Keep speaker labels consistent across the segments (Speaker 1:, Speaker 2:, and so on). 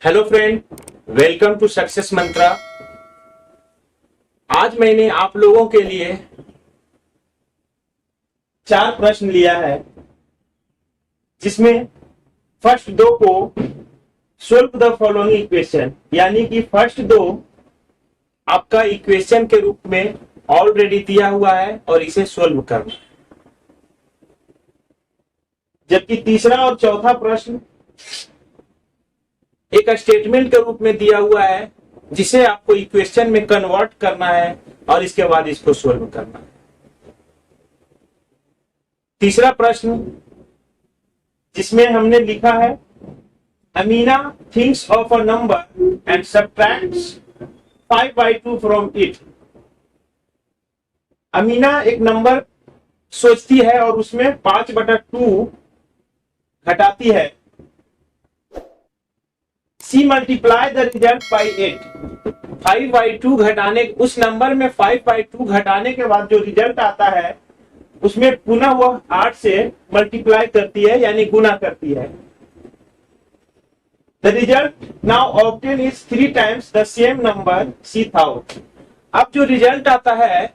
Speaker 1: Hello friend, welcome to success Mantra. आज मैंने आप लोगों के लिए 4 प्रश्न लिया है, जिसमें फर्स्ट 2 को सोल्व द फॉलोइंग इक्वेशन, यानी कि फर्स्ट 2 आपका इक्वेशन के रूप में ऑलरेडी दिया हुआ है और इसे सोल्व करना, जबकि तीसरा और चौथा प्रश्न एक स्टेटमेंट के रूप में दिया हुआ है, जिसे आपको इक्वेशन में कन्वर्ट करना है और इसके बाद इसको सोल्व करना है। तीसरा प्रश्न, जिसमें हमने लिखा है Amina thinks of a number and subtracts 5/2 from it. Amina एक नंबर सोचती है और उसमें 5/2 घटाती है। She multiply the result by 8। 5/2 घटाने, उस नंबर में 5/2 घटाने के बाद जो रिजल्ट आता है उसमें पुनः वह 8 से मल्टीप्लाई करती है, यानी गुना करती है। The result now obtain is 3 times the same number see thought. अब जो रिजल्ट आता है,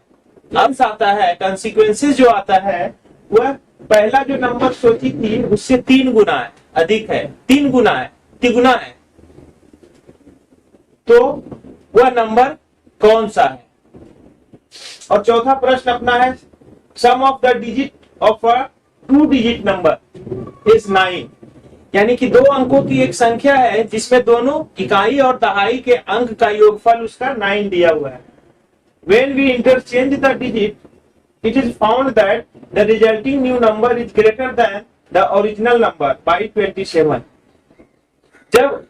Speaker 1: अंश आता है, कंसिक्वेंसेस जो आता है, वह पहला जो नंबर सोची थी उससे 3 गुना है, अधिक है, 3 गुना है, तिगुना है। तो वह नंबर कौन सा है? और चौथा प्रश्न अपना है sum of the digit of a 2 digit number is 9, यानी कि 2 अंकों की एक संख्या है जिसमें दोनों इकाई और दहाई के अंक का योगफल उसका 9 दिया हुआ है। When we interchange the digit, it is found that the resulting new number is greater than the original number by 27। जब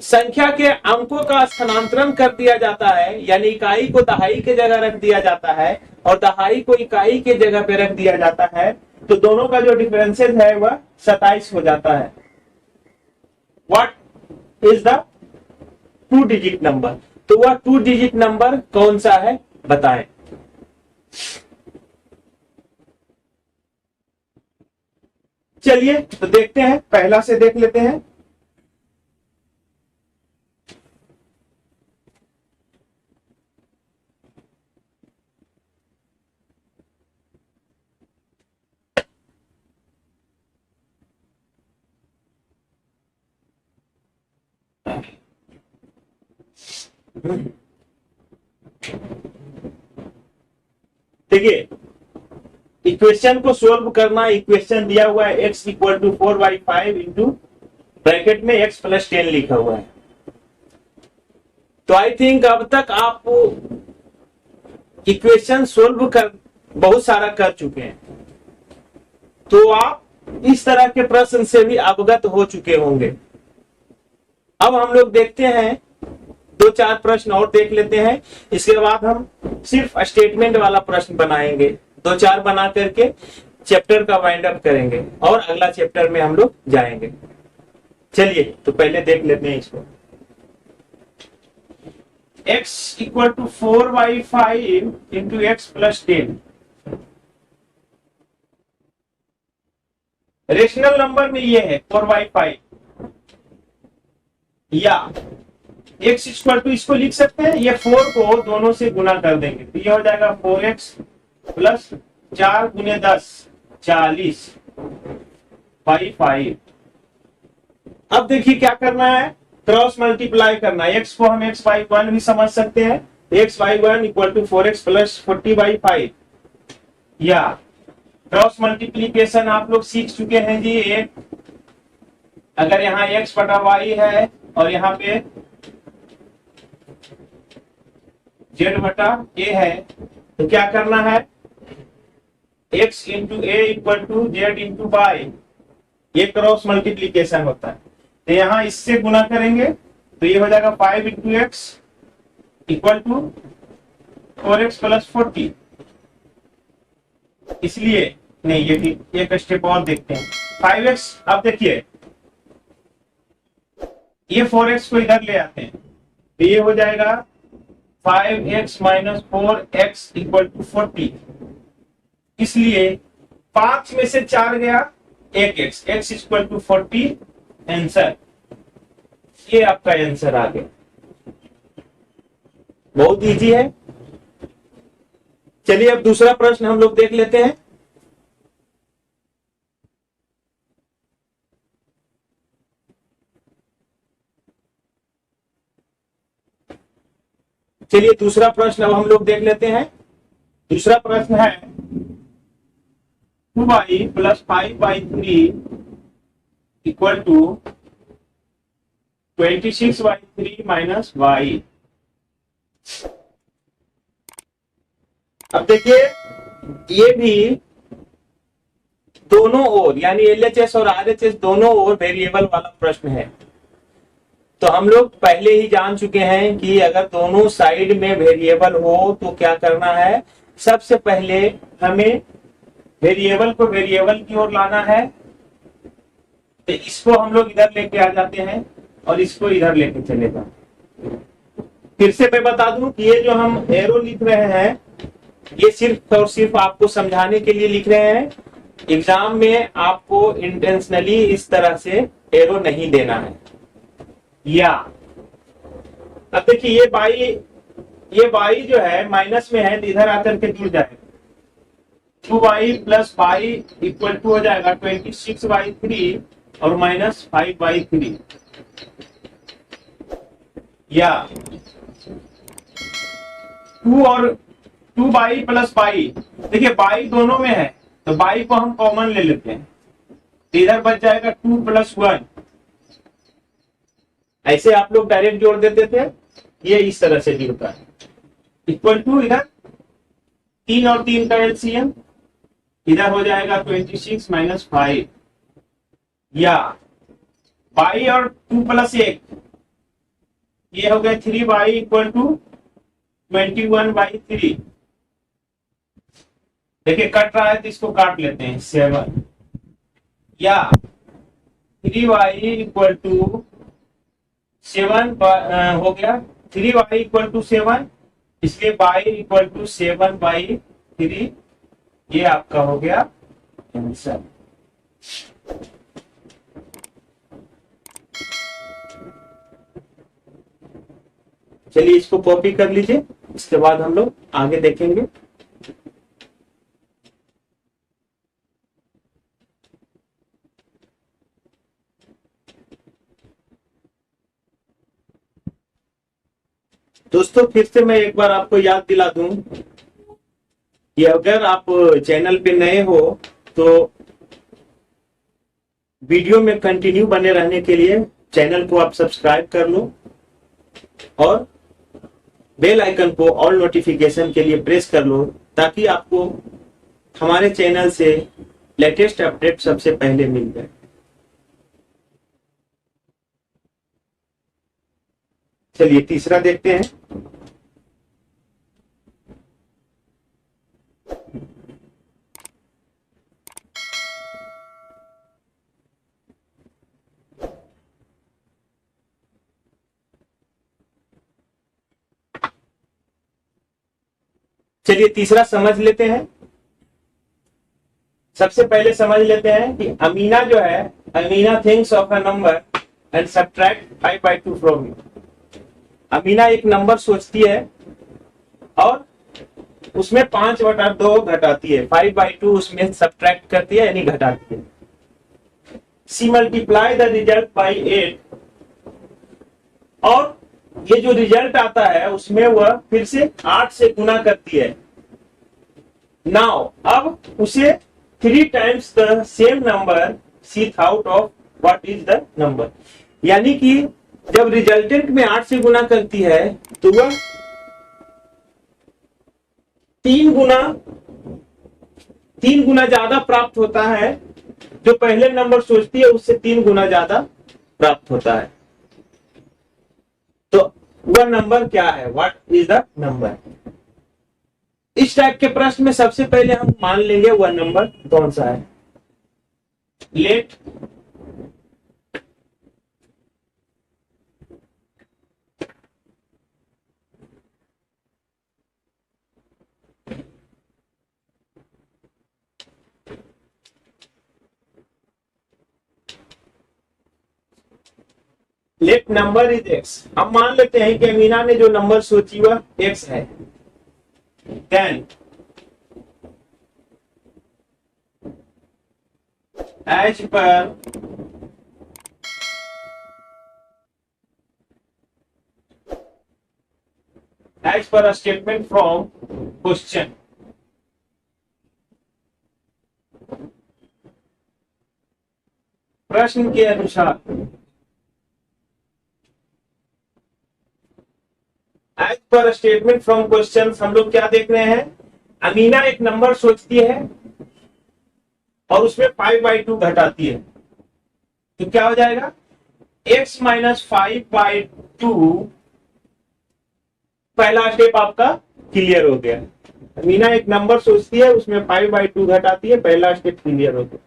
Speaker 1: संख्या के अंकों का स्थानांतरण कर दिया जाता है, यानी इकाई को दहाई के जगह रख दिया जाता है और दहाई को इकाई के जगह पे रख दिया जाता है, तो दोनों का जो डिफरेंसेस है वह 27 हो जाता है। What is the 2 digit number? तो वह 2 डिजिट नंबर कौन सा है, बताएं। चलिए तो देखते हैं, पहला से देख लेते हैं। देखिए, इक्वेशन को सोल्व करना। इक्वेशन दिया हुआ है x equal to 4/5 into bracket में x प्लस 10 लिखा हुआ है। तो आई थिंक अब तक आप इक्वेशन सोल्व कर बहुत सारा कर चुके हैं, तो आप इस तरह के प्रश्न से भी अवगत हो चुके होंगे। अब हम लोग देखते हैं 2-4 प्रश्न और देख लेते हैं, इसके बाद हम सिर्फ स्टेटमेंट वाला प्रश्न बनाएंगे। 2-4 बना करके चैप्टर का वाइंड अप करेंगे और अगला चैप्टर में हम लोग जाएंगे। चलिए तो पहले देख लेते हैं इसको। x equal to 4/5 into x plus 10। Rational number में ये है 4/5, या x इक्वल टू, इसको लिख सकते हैं, ये 4 को दोनों से गुना कर देंगे तो ये हो जाएगा 4x प्लस 4 गुने 10 40/5। अब देखिए क्या करना है, क्रॉस मल्टीप्लाई करना है। x को हम x/1 भी समझ सकते हैं, x/1 equal to 4x plus 40/5, या क्रॉस मल्टीप्लीकेशन आप लोग सीख चुके हैं जी। एक अगर यहाँ x बटा y है और यहाँ पे z बटा a है, तो क्या करना है, x into a equal to z into y, ये क्रॉस मल्टीप्लीकेशन होता है। तो यहाँ इससे गुना करेंगे तो ये हो जाएगा 5 into x equal to 4x plus 40। इसलिए नहीं, ये एक स्टेप और देखते हैं। 5x, अब देखिए ये 4x को इधर ले आते हैं तो ये हो जाएगा 5x minus 4x equal to 40। इसलिए 5 में से 4 गया, 1x, x equal to 40 answer. ये आपका आंसर आ गया। बहुत इजी है। चलिए अब दूसरा प्रश्न हम लोग देख लेते हैं। चलिए दूसरा प्रश्न अब हम लोग देख लेते हैं। दूसरा प्रश्न है 2y+5/3 equal to 26/3 minus y। अब देखिए ये भी दोनों ओर यानी एलएचएस और आरएचएस दोनों ओर वेरिएबल वाला प्रश्न है। तो हम लोग पहले ही जान चुके हैं कि अगर दोनों साइड में वेरिएबल हो तो क्या करना है। सबसे पहले हमें वेरिएबल को वेरिएबल की ओर लाना है। तो इसको हम लोग इधर लेके आ जाते हैं और इसको इधर लेके चले जाते। फिर से मैं बता दूं कि ये जो हम एरो लिख रहे हैं ये सिर्फ और सिर्फ आपको समझाने के लिए लिख रहे हैं। एग्जाम में आपको इंटेंशनली इस तरह से एरो नहीं देना है। या अब देखिए ये बाई जो है माइनस में है तो इधर आकर के जुड़ जाएगा। 2y+y इक्वल टू हो जाएगा 26/3 और माइनस 5/3। या 2 और 2y+y, देखिए बाई दोनों में है तो बाई को हम कॉमन ले लेते हैं तो इधर बच जाएगा 2+1। ऐसे आप लोग डायरेक्ट जोड़ देते थे, ये इस तरह से जुड़ता है। इक्वल टू इधर 3 और 3 का एलसीएम इधर हो जाएगा 26 माइनस 5। या बाई और 2+1 ये हो गया 3y इक्वल टू 21/3। देखिए कट रहा है तो इसको काट लेते हैं 7। या 3y इक्वल टू 7 हो गया 3y इक्वल टू 7, इसलिए y इक्वल टू 7/3। ये आपका हो गया आंसर। चलिए इसको कॉपी कर लीजिए, इसके बाद हम लोग आगे देखेंगे। दोस्तों फिर से मैं एक बार आपको याद दिला दूं कि अगर आप चैनल पे नए हो तो वीडियो में कंटिन्यू बने रहने के लिए चैनल को आप सब्सक्राइब कर लो और बेल आइकन को ऑल नोटिफिकेशन के लिए प्रेस कर लो ताकि आपको हमारे चैनल से लेटेस्ट अपडेट सबसे पहले मिल जाए। चलिए तीसरा देखते हैं। चलिए तीसरा समझ लेते हैं। सबसे पहले समझ लेते हैं कि अमीना जो है, Amina thinks of a number and subtract 5/2 from it. Amina एक नंबर सोचती है और उसमें 5/2 घटाती है, 5/2 उसमें सब्ट्रैक्ट करती है यानी घटाती है। She multiply the result by 8 और ये जो रिजल्ट आता है उसमें वह फिर से 8 से गुना करती है। नाउ अब उसे 3 times the same number see thought of what is the number. यानी कि जब रिजल्टेंट में 8 से गुना करती है तो वह 3 गुना ज्यादा प्राप्त होता है। जो पहले नंबर सोचती है उससे 3 गुना ज्यादा प्राप्त होता है। तो वह नंबर क्या है, व्हाट इज द नंबर। इस टाइप के प्रश्न में सबसे पहले हम मान लेंगे वह नंबर कौन सा है। Let let number is x. हम मान लेते हैं कि अमीना ने जो नंबर सोची वह एक्स है। Then as per a statement from question, प्रश्न के अनुसार, as per statement from question हम लोग क्या देख रहे हैं, अमीना एक नंबर सोचती है और उसमें 5/2 घटाती है, तो क्या हो जाएगा, x माइनस 5/2। पहला स्टेप आपका क्लियर हो गया। अमीना एक नंबर सोचती है, उसमें 5/2 घटाती है, पहला स्टेप क्लियर हो गया।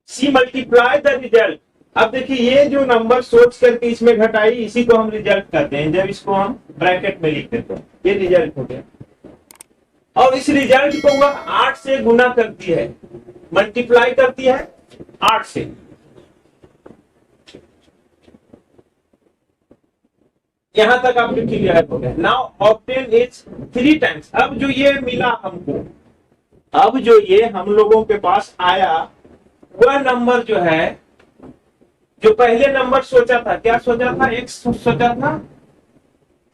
Speaker 1: सी मल्टीप्लाई द रिजल्ट। अब देखिए ये जो नंबर सोच करके इसमें घटाई, इसी को हम रिजल्ट कहते हैं। जब इसको हम ब्रैकेट में लिख देते हैं, ये रिजल्ट हो गया। और इस रिजल्ट को वह 8 से गुना करती है, मल्टीप्लाई करती है 8 से। यहां तक आपके क्लियर हो गया। Now obtain is 3 times. अब जो ये मिला हमको, अब जो ये हम लोगों के पास आया, वह नंबर जो है, जो पहले नंबर सोचा था, क्या सोचा था, एक्स सोचा था,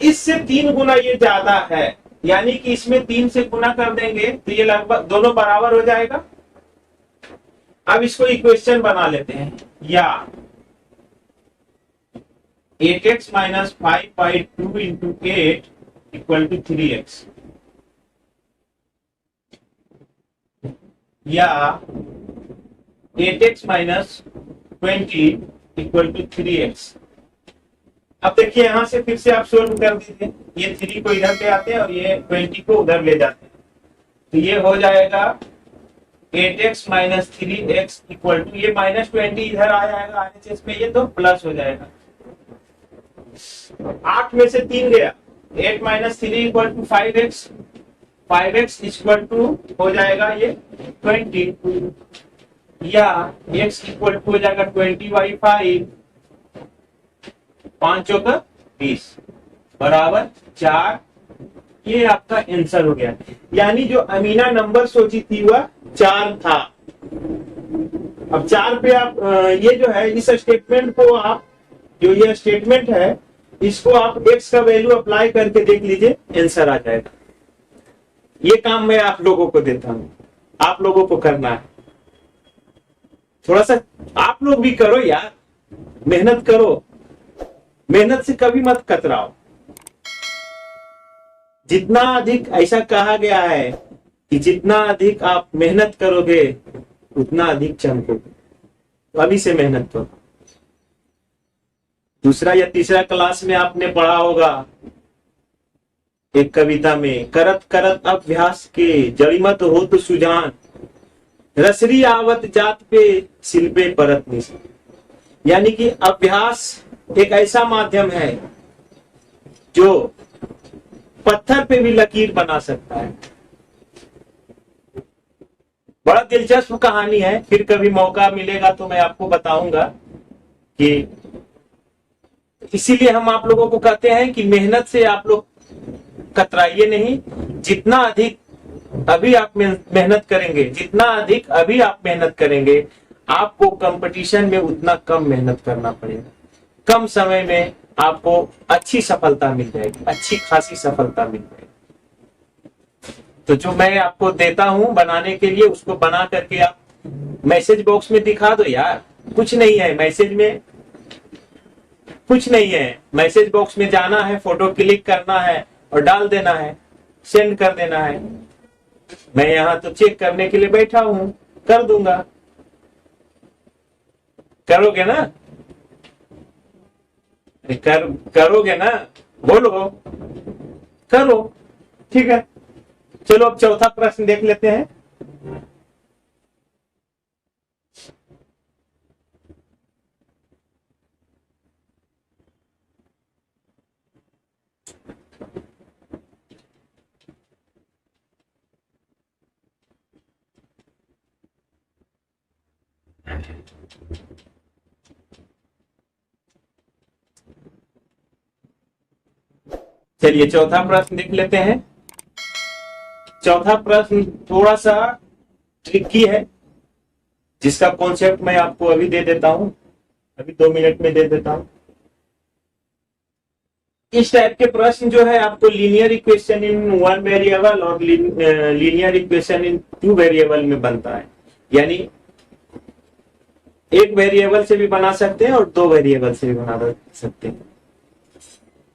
Speaker 1: इससे 3 गुना ये ज्यादा है, यानी कि इसमें 3 से गुना कर देंगे तो ये लगभग दोनों बराबर हो जाएगा। अब इसको इक्वेशन बना लेते हैं, या 8x minus 5/2 into 8 equal to 3x, या 8x minus 20 equal to 3x। अब देखिए यहां से फिर से आप सोल्व कर दीजिए, ये 3 को इधर ले आते हैं और ये 20 को उधर ले जाते हैं, तो ये हो जाएगा 8x minus 3x equal to, ये माइनस 20 इधर आ जाएगा आरएचएस में, ये तो प्लस हो जाएगा। 8 में से 3 गया, 8 minus 3 equal to 5x, 5x equal to हो जाएगा ये 20, या x इक्वल टू हो जाएगा 20/5, 5 चौका 20 बराबर 4। ये आपका आंसर हो गया। यानी जो अमीना नंबर सोची थी वह 4 था। अब 4 पे आप ये जो है, इस स्टेटमेंट को आप, जो ये स्टेटमेंट है, इसको आप x का वैल्यू अप्लाई करके देख लीजिए, आंसर आ जाएगा। ये काम मैं आप लोगों को देता हूं, आप लोगों को करना है। थोड़ा सा आप लोग भी करो यार, मेहनत करो, मेहनत से कभी मत कतराओ। जितना अधिक, ऐसा कहा गया है कि जितना अधिक आप मेहनत करोगे उतना अधिक चमकोगे, तो अभी से मेहनत करो। दूसरा या तीसरा क्लास में आपने पढ़ा होगा एक कविता में, करत करत अभ्यास के जड़िमत हो तो सुजान, रसरी आवत जात पे शिल्पे परत निशान। यानी कि अभ्यास एक ऐसा माध्यम है जो पत्थर पे भी लकीर बना सकता है। बड़ा दिलचस्प कहानी है, फिर कभी मौका मिलेगा तो मैं आपको बताऊंगा। कि इसीलिए हम आप लोगों को कहते हैं कि मेहनत से आप लोग कतराइए नहीं। जितना अधिक अभी आप मेहनत करेंगे, जितना अधिक अभी आप मेहनत करेंगे, आपको कंपटीशन में उतना कम मेहनत करना पड़ेगा। कम समय में आपको अच्छी सफलता मिल जाएगी, अच्छी खासी सफलता मिल जाएगी। तो जो मैं आपको देता हूं बनाने के लिए, उसको बना करके आप मैसेज बॉक्स में दिखा दो यार। कुछ नहीं है मैसेज में, कुछ नहीं है। मैसेज बॉक्स में जाना है, फोटो क्लिक करना है और डाल देना है, सेंड कर देना है। मैं यहां तो चेक करने के लिए बैठा हूं, कर दूंगा। करोगे ना? करोगे ना? बोलो, करो। ठीक है, चलो अब चौथा प्रश्न देख लेते हैं। चलिए चौथा प्रश्न देख लेते हैं। चौथा प्रश्न थोड़ा सा ट्रिकी है, जिसका कॉन्सेप्ट मैं आपको अभी दे देता हूं, अभी 2 मिनट में दे देता हूं। इस टाइप के प्रश्न जो है आपको लीनियर इक्वेशन इन 1 वेरिएबल और लीनियर इक्वेशन इन 2 वेरिएबल में बनता है। यानी एक वेरिएबल से भी बना सकते हैं और 2 वेरिएबल से भी बना सकते हैं।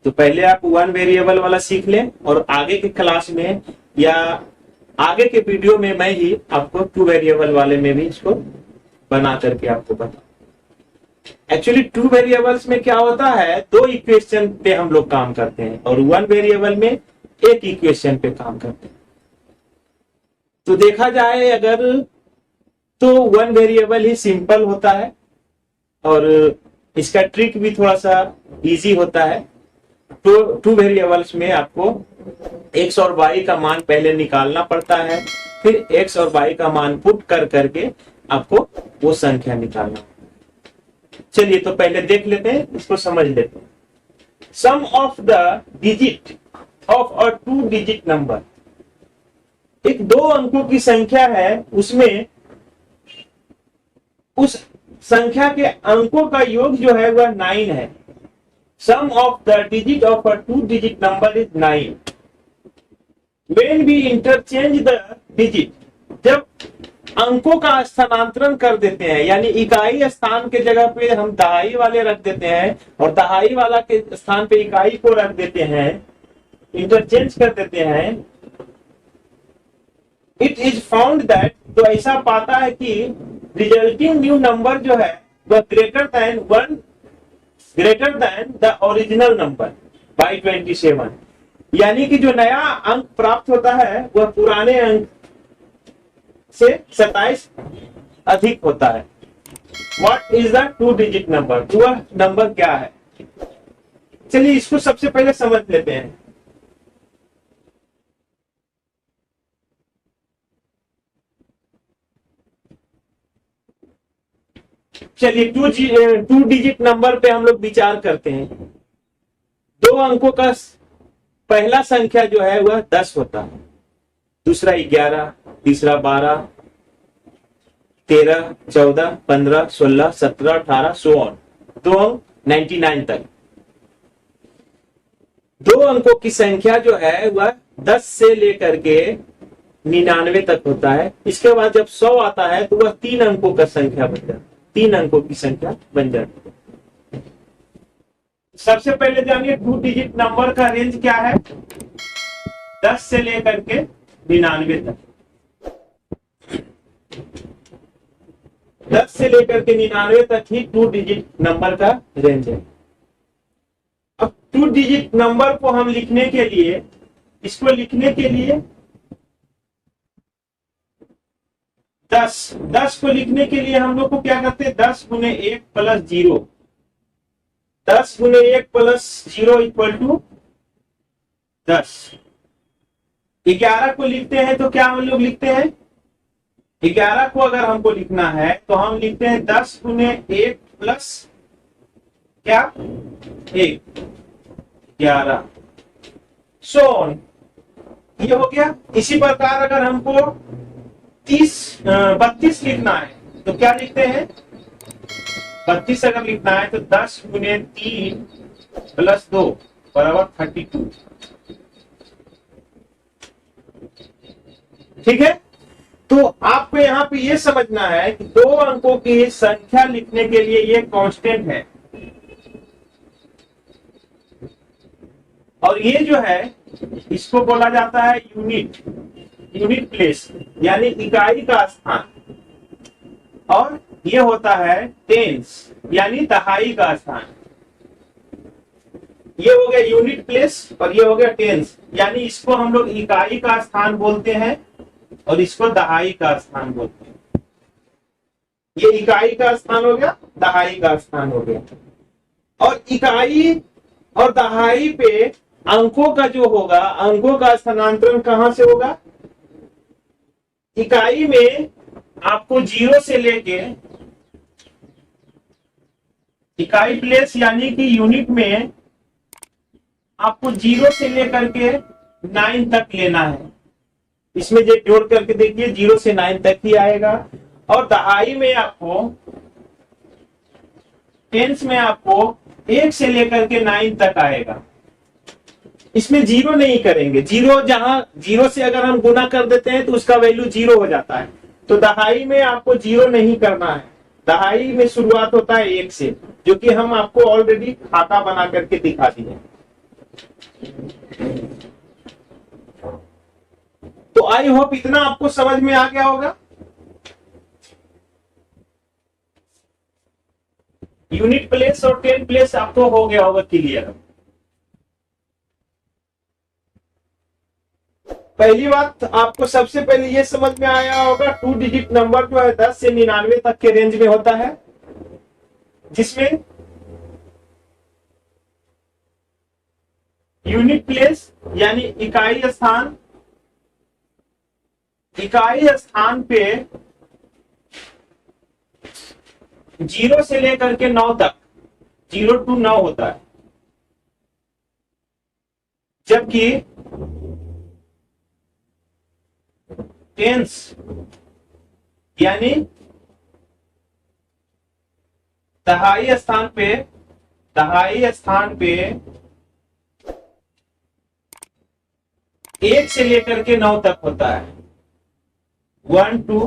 Speaker 1: तो पहले आप 1 वेरिएबल वाला सीख लें और आगे के क्लास में या आगे के वीडियो में मैं ही आपको 2 वेरिएबल वाले में भी इसको बना करके आपको बताऊं। एक्चुअली 2 वेरिएबल्स में क्या होता है, 2 इक्वेशन पे हम लोग काम करते हैं और 1 वेरिएबल में एक इक्वेशन पे काम करते हैं। तो देखा जाए अगर तो 1 वेरिएबल ही सिंपल होता है और इसका ट्रिक भी थोड़ा सा इजी होता है। तो 2 वेरिएबल्स में आपको x और y का मान पहले निकालना पड़ता है, फिर x और y का मान पुट कर करके आपको वो संख्या निकालना। चलिए तो पहले देख लेते हैं, इसको समझ लेते हैं। Sum of the digit of a 2 digit number, एक 2 अंकों की संख्या है, उसमें उस संख्या के अंकों का योग जो है वह 9 है। Sum of the digit of a 2 digit number is 9 when we interchange the digit, जब अंकों का स्थानांतरण कर देते हैं, यानी इकाई स्थान के जगह पे हम दहाई वाले रख देते हैं और दहाई वाला के स्थान पे इकाई को रख देते हैं, इंटरचेंज कर देते हैं। इट इज फाउंड दैट, तो ऐसा पाता है कि रिजल्टिंग न्यू नंबर जो है वह greater than the original number by 27, यानी कि जो नया अंक प्राप्त होता है वह पुराने अंक से 27 अधिक होता है। What is the 2 digit number, वह नंबर क्या है? चलिए इसको सबसे पहले समझ लेते हैं। चलिए 2 डिजिट नंबर पे हम लोग विचार करते हैं। 2 अंकों का पहला संख्या जो है वह 10 होता है, दूसरा 11, तीसरा 12, 13, 14, 15, 16, 17, 18 सो ऑन, 2 अंक 99 तक। 2 अंकों की संख्या जो है वह 10 से लेकर के 99 तक होता है। इसके बाद जब 100 आता है तो वह 3 अंकों का संख्या बन जाता है, 3 अंकों की संख्या बन जाती है। सबसे पहले जानिए 2 डिजिट नंबर का रेंज क्या है, 10 से लेकर के 99 तक। 10 से लेकर के 99 तक ही 2 डिजिट नंबर का रेंज है। अब 2 डिजिट नंबर को हम लिखने के लिए, इसको लिखने के लिए 10 को लिखने के लिए हम लोग को क्या करते हैं, 10 गुने 1 प्लस 0, 10 गुने 1 प्लस 0 इक्वल टू 10। 11 को लिखते हैं तो क्या हम लोग लिखते हैं, 11 को अगर हमको लिखना है तो हम लिखते हैं 10 गुने 1 प्लस क्या 1, 11 सो ऑन। ये हो गया। इसी प्रकार अगर हमको 32 लिखना है तो क्या लिखते हैं, 32 अगर लिखना है तो 10 गुने 3 प्लस 2 बराबर 32। ठीक है, तो आपको यहाँ पे ये समझना है कि 2 अंकों की संख्या लिखने के लिए ये कांस्टेंट है और ये जो है इसको बोला जाता है यूनिट प्लेस, यानी इकाई का स्थान, और ये होता है टेंस, यानी दहाई का स्थान। ये हो गया यूनिट प्लेस और ये हो गया टेंस, यानी इसको हम लोग इकाई का स्थान बोलते हैं और इसको दहाई का स्थान बोलते हैं। ये इकाई का स्थान हो गया, दहाई का स्थान हो गया। और इकाई और दहाई पे अंकों का जो होगा, अंकों का स्थानांतरण कहां से होगा, इकाई में आपको 0 से लेके, इकाई प्लेस यानी कि यूनिट में आपको 0 से लेकर के 9 तक लेना है। इसमें जो जोड़ करके देखिए 0 से 9 तक ही आएगा। और दहाई में आपको, टेंस में आपको 1 से लेकर के 9 तक आएगा। इसमें 0 नहीं करेंगे, 0 जहां 0 से अगर हम गुना कर देते हैं तो उसका वैल्यू 0 हो जाता है। तो दहाई में आपको 0 नहीं करना है, दहाई में शुरुआत होता है 1 से, जो कि हम आपको ऑलरेडी खाता बना करके दिखा दिए। तो आई होप इतना आपको समझ में आ गया होगा। यूनिट प्लेस और 10 प्लेस आपको हो गया होगा क्लियर। पहली बात आपको सबसे पहले ये समझ में आया होगा, 2 डिजिट नंबर जो है 10 से 99 तक के रेंज में होता है, जिसमें यूनिट प्लेस यानी इकाई स्थान पे 0 से लेकर के 9 तक, 0 to 9 होता है। जबकि टेंस यानी दहाई स्थान पे 1 से लेकर के 9 तक होता है, 1 to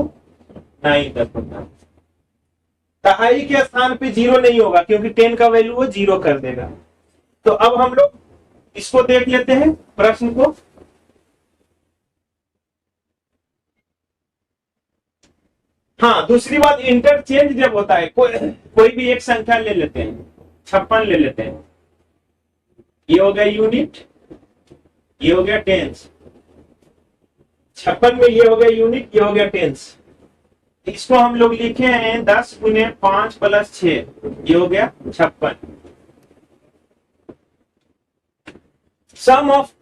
Speaker 1: 9 तक होता है। दहाई के स्थान पे 0 नहीं होगा क्योंकि 10 का वैल्यू वो 0 कर देगा। तो अब हम लोग इसको देख लेते हैं प्रश्न को। हाँ, दूसरी बात, इंटरचेंज जब होता है, कोई भी एक संख्या ले लेते हैं, 56 ले लेते हैं, ये हो गया यूनिट, ये हो गया टेंस। 56 में ये हो गया यूनिट, ये हो गया टेंस। इसको हम लोग लिखे हैं 10 गुने 5 प्लस 6, ये हो गया 56। Sum of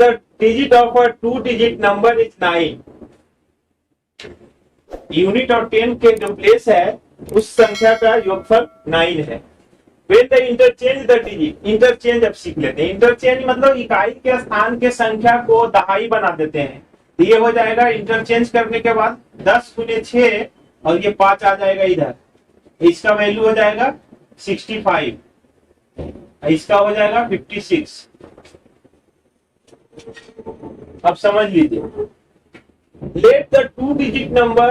Speaker 1: the digit of a 2 digit number is 9। Unit और 10 के जो प्लेस है उस संख्या का योगफल 9 है। When the interchange the digit, interchange अब सीख लेते हैं। इंटरचेंज मतलब इकाई के स्थान के संख्या को दहाई बना देते हैं। ये हो जाएगा इंटरचेंज करने के बाद 10 गुने 6 और ये 5 आ जाएगा इधर, इसका वैल्यू हो जाएगा 65, इसका हो जाएगा 56। अब समझ लीजिए, let the 2 digit number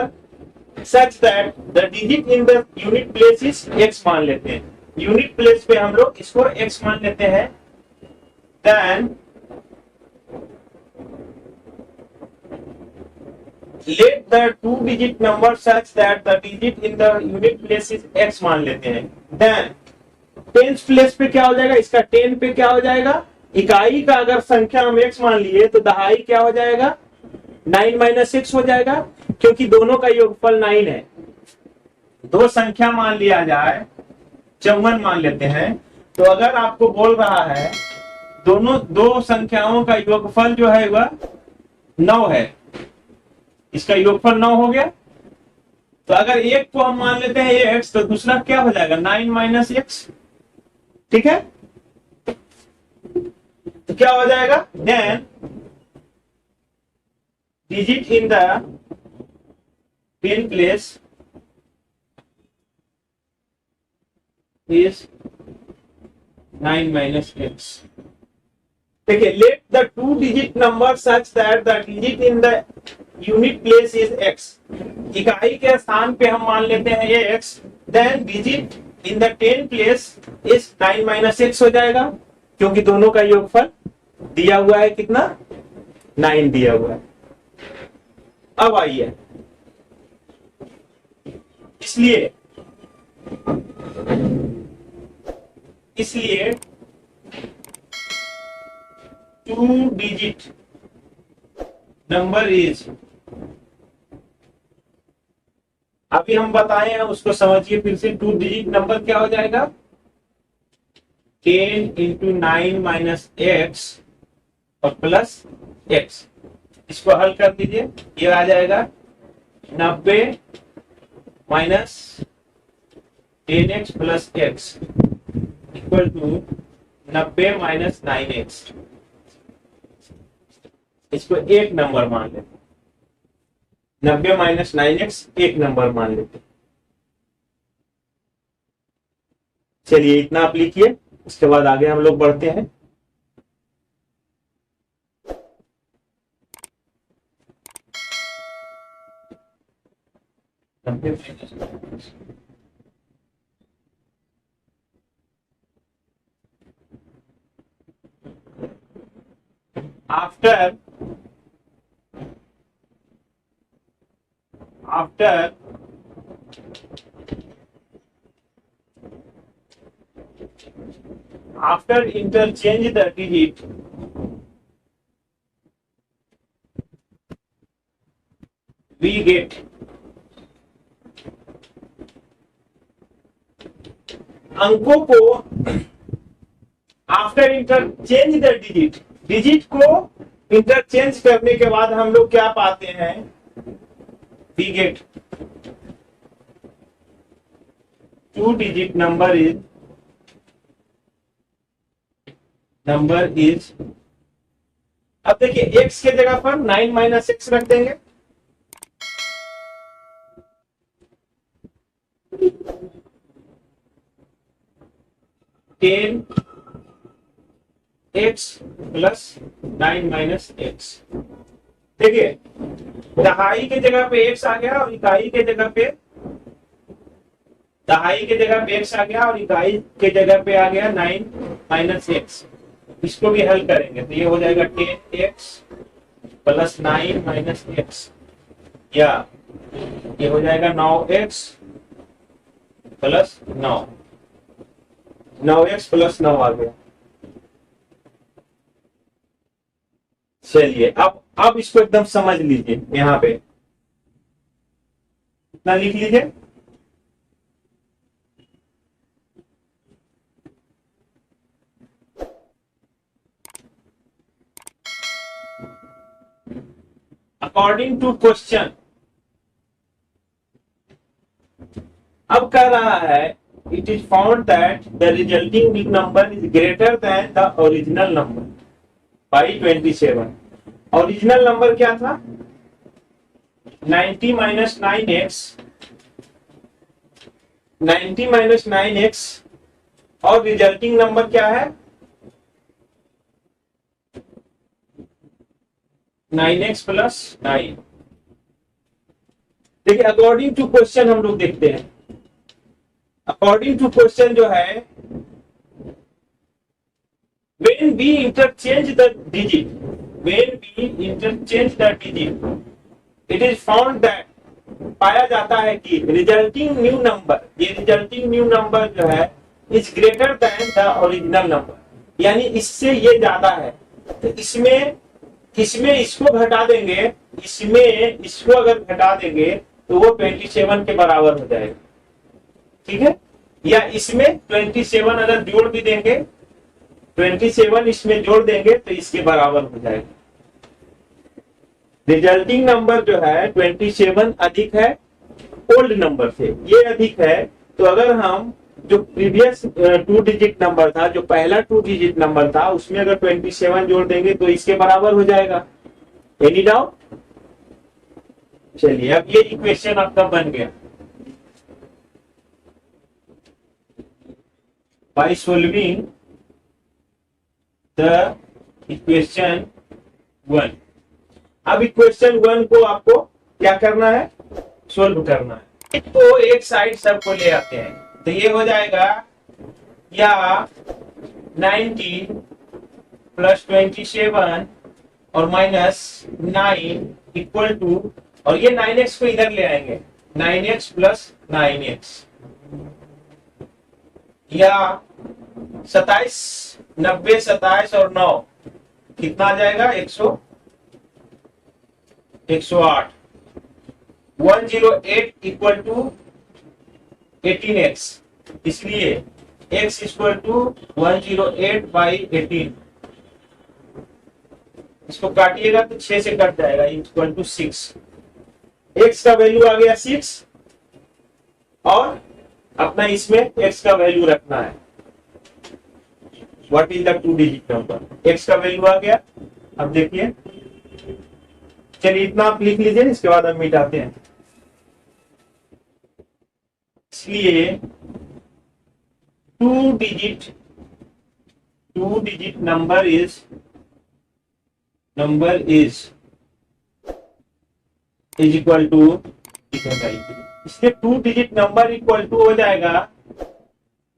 Speaker 1: such that the digit in the unit place is x मान लेते हैं। यूनिट प्लेस पे हम लोग इसको x मान लेते हैं। then let the 2 digit number such that the digit in the unit place is x मान लेते हैं। then टेंस प्लेस पे क्या हो जाएगा, इसका 10 पे क्या हो जाएगा, इकाई का अगर संख्या हम x मान लिए तो दहाई क्या हो जाएगा, 9 माइनस 6 हो जाएगा, क्योंकि दोनों का योगफल 9 है। दो संख्या मान लिया जाए, 54 मान लेते हैं, तो अगर आपको बोल रहा है दोनों दो संख्याओं का योगफल जो है वह 9 है, इसका योगफल 9 हो गया। तो अगर एक को हम मान लेते हैं ये x, तो दूसरा क्या हो जाएगा, 9 माइनस x। ठीक है, तो क्या हो जाएगा, then digit in the 10 place is 9 minus x। देखिए, let the 2 digit number such that the digit in the unit place is x। इकाई के स्थान पे हम मान लेते हैं ये x, then digit in the 10 place is 9 minus x हो जाएगा, क्योंकि दोनों का योगफल दिया हुआ है, कितना, 9 दिया हुआ है। अब आइए, इसलिए 2 डिजिट नंबर इज, अभी हम बताए हैं उसको समझिए फिर से। 2 डिजिट नंबर क्या हो जाएगा, 10 into 9 माइनस एक्स और प्लस एक्स। इसको हल कर दीजिए, ये आ जाएगा 90 minus 10x plus x equal to 90 minus 9x, इसको एक नंबर मान लेते, 90 माइनस 9x एक नंबर मान लेते। चलिए इतना आप लिखिए, उसके बाद आगे हम लोग बढ़ते हैं। After interchange the digit, we get अंकों को after interchange the digit, digit को इंटरचेंज करने के बाद हम लोग क्या पाते हैं, we get two digit number is, अब देखिए x के जगह पर 9 माइनस एक्स रख देंगे, ten x plus 9 minus x. देखिए दहाई के जगह पे x आ गया और इकाई के जगह पे, दहाई के जगह पे x आ गया और इकाई के जगह पे आ गया 9 माइनस एक्स। इसको भी हल करेंगे तो ये हो जाएगा 10x प्लस 9 माइनस एक्स, या ये हो जाएगा 9x प्लस 9, 9x प्लस 9 आ गया। चलिए अब इसको एकदम समझ लीजिए, यहां पे इतना लिख लीजिए। अकॉर्डिंग टू क्वेश्चन, अब कह रहा है it is found that the resulting big number is greater than the original number by 27। Original number क्या था, 90 माइनस 9x, 90 माइनस 9x, और रिजल्टिंग नंबर क्या है 9x प्लस 9। देखिए अकॉर्डिंग टू क्वेश्चन हम लोग देखते हैं, अकॉर्डिंग टू क्वेश्चन जो है, when we interchange the digit, it is found that, पाया जाता है कि रिजल्टिंग न्यू नंबर, ये रिजल्टिंग न्यू नंबर जो है is greater than the original number, यानी इससे ये ज्यादा है। तो इसमें इसको घटा देंगे, इसमें इसको अगर घटा देंगे तो वो 27 के बराबर हो जाएगा, ठीक है। या इसमें 27 अगर जोड़ भी देंगे, 27 इसमें जोड़ देंगे तो इसके बराबर हो जाएगा। रिजल्टिंग नंबर जो है 27 अधिक है ओल्ड नंबर से, ये अधिक है। तो अगर हम जो प्रीवियस 2 डिजिट नंबर था, जो पहला 2 डिजिट नंबर था, उसमें अगर 27 जोड़ देंगे तो इसके बराबर हो जाएगा। Any doubt? चलिए अब ये इक्वेशन आपका बन गया। By solving the equation 1, अब इक्वेशन 1 को आपको क्या करना है, सोल्व करना है। इसको एक साइड सबको ले आते हैं तो ये हो जाएगा, या 90 प्लस 27 और माइनस 9 इक्वल टू, और ये 9x को इधर ले आएंगे, 9x प्लस 9x, या 27, 90, 27 और 9 कितना आ जाएगा, 108, 108 इक्वल टू 18x, इसलिए x इक्वल टू 108 बाई 18। इसको काटिएगा तो 6 से कट जाएगा, इक्वल टू 6। x का वैल्यू आ गया 6, और अपना इसमें x का वैल्यू रखना है। What is the 2 digit number. X का वैल्यू आ गया। अब देखिए, चलिए इतना आप लिख लीजिए, इसके बाद हम मिटाते हैं। इसलिए 2 digit number is equal to, इसलिए 2 डिजिट नंबर इक्वल टू हो जाएगा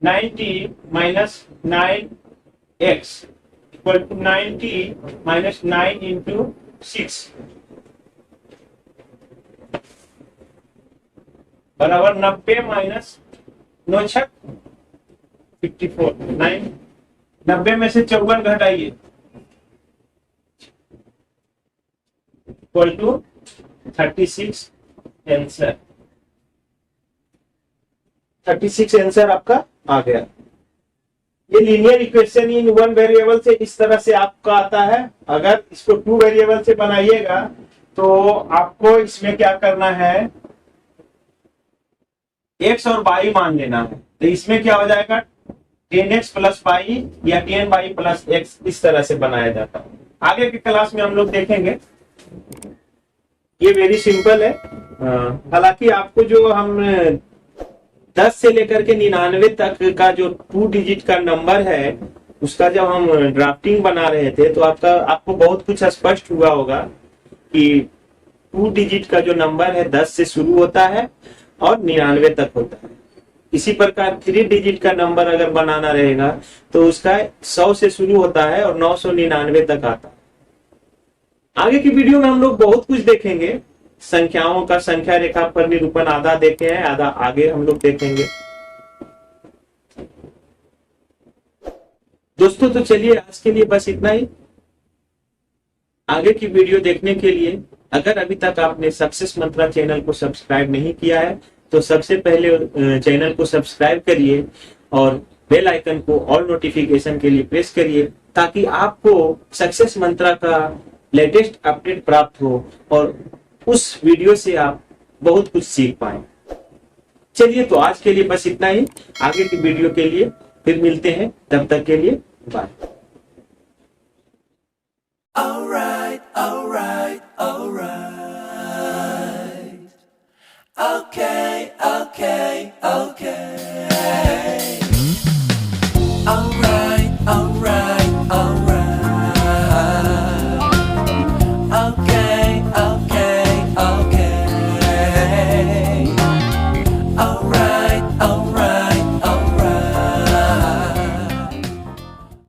Speaker 1: 90 minus 9x equal to 90 minus 9 into 6 बराबर 90 माइनस 9 छक 54। 90 में से 54 घटाइए इक्वल टू 36 आंसर। 36 आंसर आपका आ गया। ये linear equation in one variable से इस तरह से आपका आता है। अगर इसको 2 वेरिएबल से बनाइएगा तो आपको इसमें क्या करना है, x और y मान लेना है। तो इसमें क्या हो जाएगा 10x प्लस y या 10y प्लस x, इस तरह से बनाया जाता है। आगे के क्लास में हम लोग देखेंगे। ये वेरी सिंपल है। हालांकि आपको जो हम 10 से लेकर के 99 तक का जो 2 डिजिट का नंबर है, उसका जब हम ड्राफ्टिंग बना रहे थे तो आपको बहुत कुछ स्पष्ट हुआ होगा कि 2 डिजिट का जो नंबर है 10 से शुरू होता है और 99 तक होता है। इसी प्रकार 3 डिजिट का नंबर अगर बनाना रहेगा तो उसका 100 से शुरू होता है और 999 तक आता है। आगे की वीडियो में हम लोग बहुत कुछ देखेंगे। संख्याओं का संख्या रेखा पर निरूपण आधा देखे हैं, आधा आगे हम लोग देखेंगे। दोस्तों तो चलिए आज के लिए बस इतना ही। आगे की वीडियो देखने के लिए अगर अभी तक आपने सक्सेस मंत्रा चैनल को सब्सक्राइब नहीं किया है तो सबसे पहले चैनल को सब्सक्राइब करिए और बेल आइकन को ऑल नोटिफिकेशन के लिए प्रेस करिए, ताकि आपको सक्सेस मंत्रा का लेटेस्ट अपडेट प्राप्त हो और उस वीडियो से आप बहुत कुछ सीख पाए। चलिए तो आज के लिए बस इतना ही। आगे की वीडियो के लिए फिर मिलते हैं, तब तक के लिए bye.
Speaker 2: All right, all right, all right.